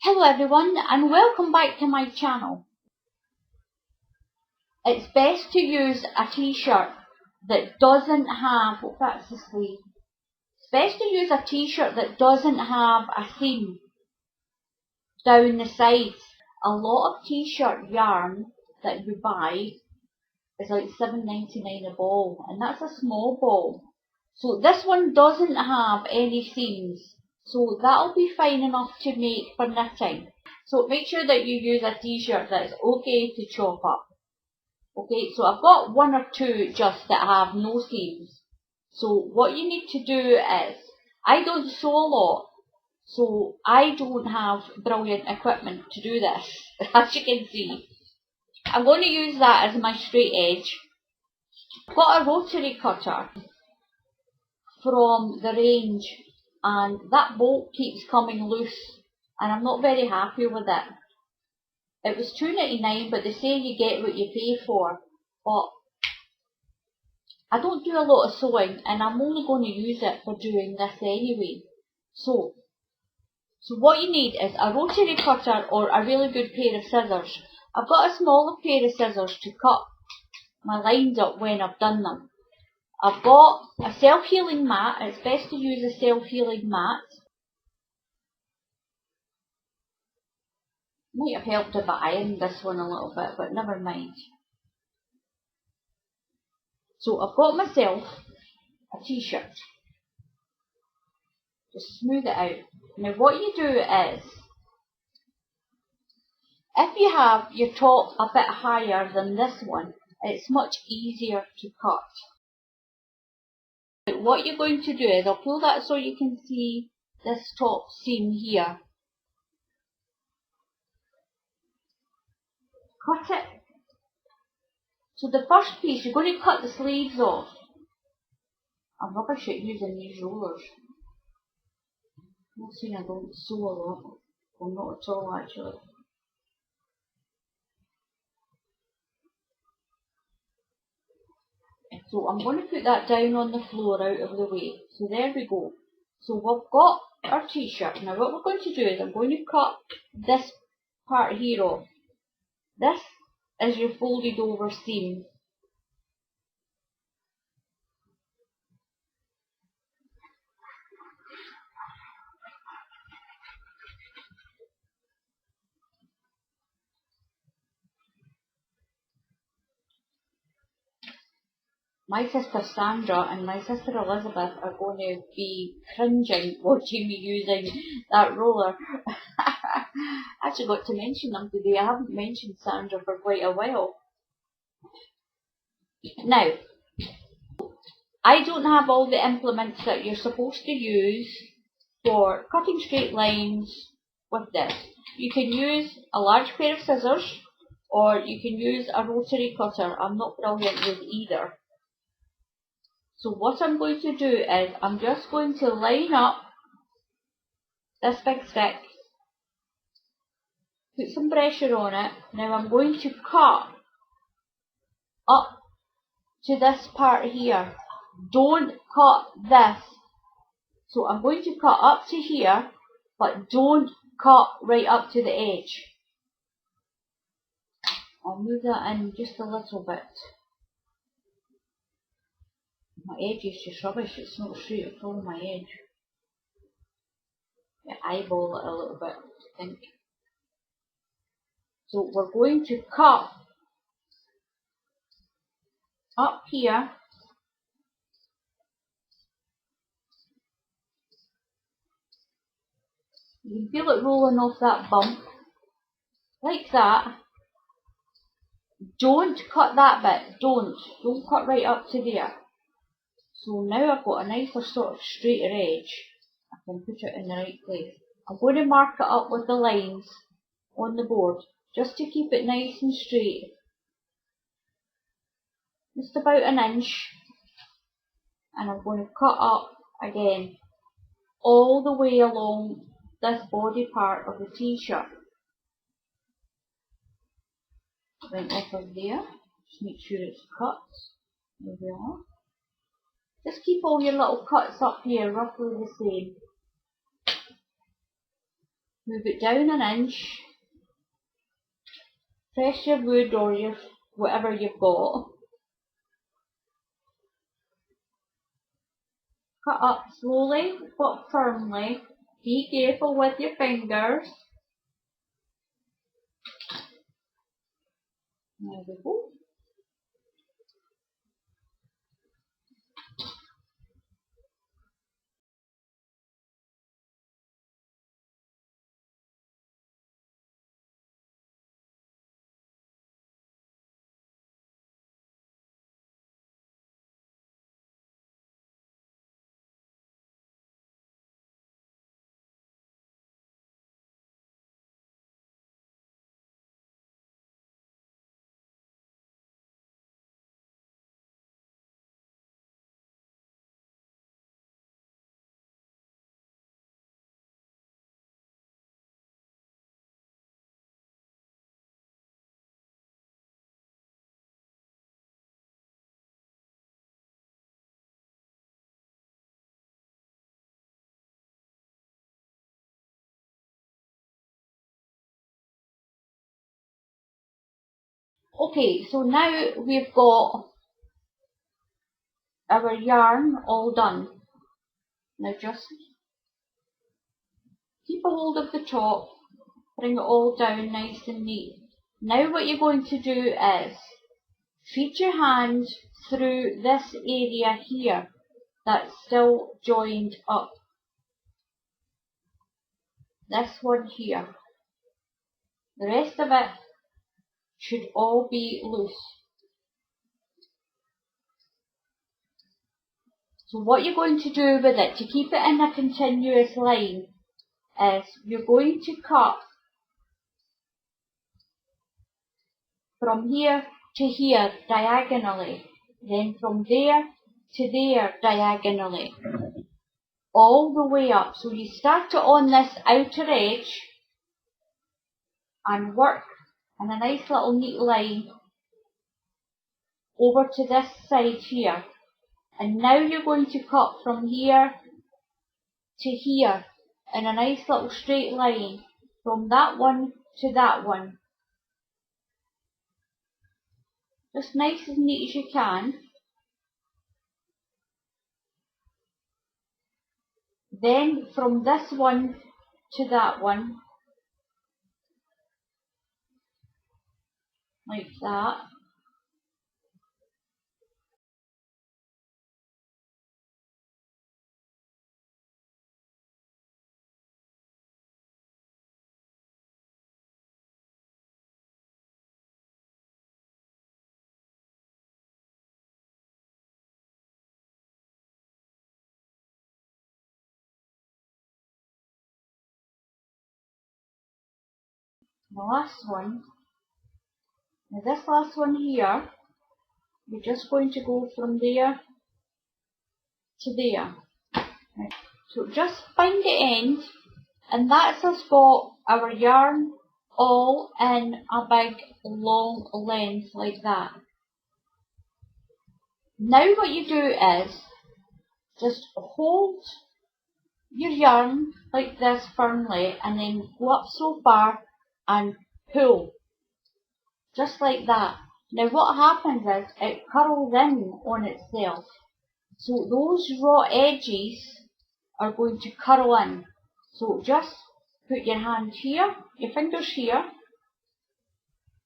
Hello everyone and welcome back to my channel. It's best to use a t-shirt that doesn't have, that's the sleeve. It's best to use a t-shirt that doesn't have a seam down the sides. A lot of t-shirt yarn that you buy is like $7.99 a ball, and that's a small ball. So this one doesn't have any seams, so that'll be fine enough to make for knitting. So make sure that you use a t-shirt that's okay to chop up. Okay, so I've got one or two just that have no seams. So what you need to do is, I don't sew a lot, so I don't have brilliant equipment to do this, as you can see. I'm going to use that as my straight edge. I've got a rotary cutter from the range, and that bolt keeps coming loose, and I'm not very happy with it. It was $2.99, but they say you get what you pay for. But I don't do a lot of sewing, and I'm only going to use it for doing this anyway. So what you need is a rotary cutter or a really good pair of scissors. I've got a smaller pair of scissors to cut my lines up when I've done them. I've got a self-healing mat. It's best to use a self-healing mat. Might have helped if I ironed this one a little bit, but never mind. So I've got myself a t-shirt. Just smooth it out. Now what you do is, if you have your top a bit higher than this one, it's much easier to cut. But what you're going to do is, I'll pull that so you can see this top seam here. Cut it. So the first piece, you're going to cut the sleeves off. I'm rubbish at using these rollers. I'm not saying I don't sew a lot. Well, not at all actually. So I'm going to put that down on the floor out of the way. So there we go. So we've got our t-shirt. Now what we're going to do is, I'm going to cut this part here off. This is your folded over seam. My sister Sandra and my sister Elizabeth are going to be cringing watching me using that roller. I actually got to mention them today. I haven't mentioned Sandra for quite a while. Now, I don't have all the implements that you're supposed to use for cutting straight lines with this. You can use a large pair of scissors, or you can use a rotary cutter. I'm not brilliant with either. So what I'm going to do is, I'm just going to line up this big stick, put some pressure on it. Now I'm going to cut up to this part here. Don't cut this. So I'm going to cut up to here, but don't cut right up to the edge. I'll move that in just a little bit. My edge is just rubbish, it's not straight at all, my edge. Eyeball it a little bit, I think. So we're going to cut up here. You can feel it rolling off that bump, like that. Don't cut that bit, don't cut right up to there. So now I've got a nicer sort of straighter edge. I can put it in the right place. I'm going to mark it up with the lines on the board, just to keep it nice and straight. Just about an inch. And I'm going to cut up again, all the way along this body part of the t-shirt. Right off of there. Just make sure it's cut. There we are. Just keep all your little cuts up here roughly the same. Move it down an inch. Press your wood or your whatever you've got. Cut up slowly but firmly. Be careful with your fingers. There we go. Okay, so now we've got our yarn all done. Now just keep a hold of the top, bring it all down nice and neat. Now what you're going to do is feed your hand through this area here that's still joined up. This one here. The rest of it should all be loose. So what you're going to do with it to keep it in a continuous line is you're going to cut from here to here diagonally, then from there to there diagonally, all the way up. So you start it on this outer edge and work in a nice little neat line over to this side here. And now you're going to cut from here to here in a nice little straight line from that one to that one. Just nice as neat as you can. Then from this one to that one, like that. The last one. Now this last one here, you're just going to go from there to there. Right. So just find the end, and that's us got our yarn all in a big long length like that. Now what you do is just hold your yarn like this firmly and then go up so far and pull. Just like that. Now what happens is it curls in on itself. So those raw edges are going to curl in. So just put your hand here, your fingers here,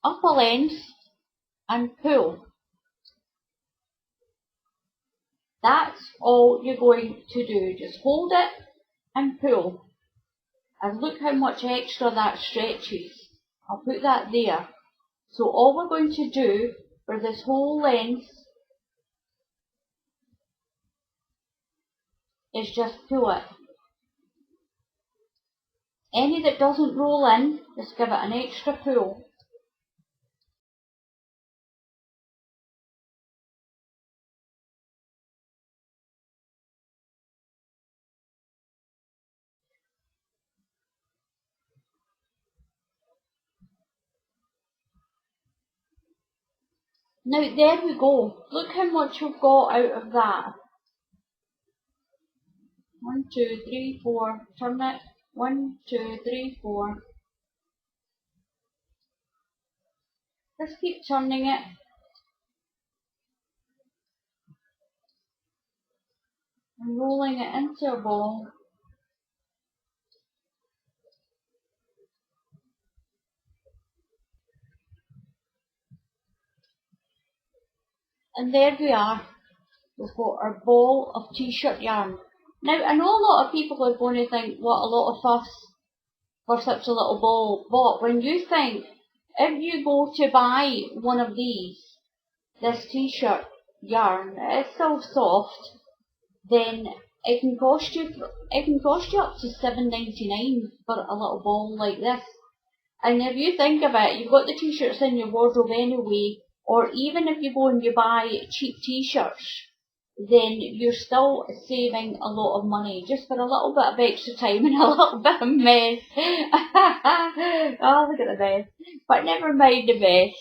up a length and pull. That's all you're going to do. Just hold it and pull. And look how much extra that stretches. I'll put that there. So all we're going to do for this whole length is just pull it. Any that doesn't roll in, just give it an extra pull. Now there we go. Look how much we've got out of that. 1, 2, 3, 4, turn it. 1, 2, 3, 4. Just keep turning it. And rolling it into a ball. And there we are. We've got our ball of t-shirt yarn. Now, I know a lot of people are going to think, what a lot of fuss for such a little ball. But when you think, if you go to buy one of these, this t-shirt yarn, it's so soft, then it can cost you up to $7.99 for a little ball like this. And if you think about it, you've got the t-shirts in your wardrobe anyway, or even if you go and you buy cheap t-shirts, then you're still saving a lot of money just for a little bit of extra time and a little bit of mess. Oh, look at the mess. But never mind the mess.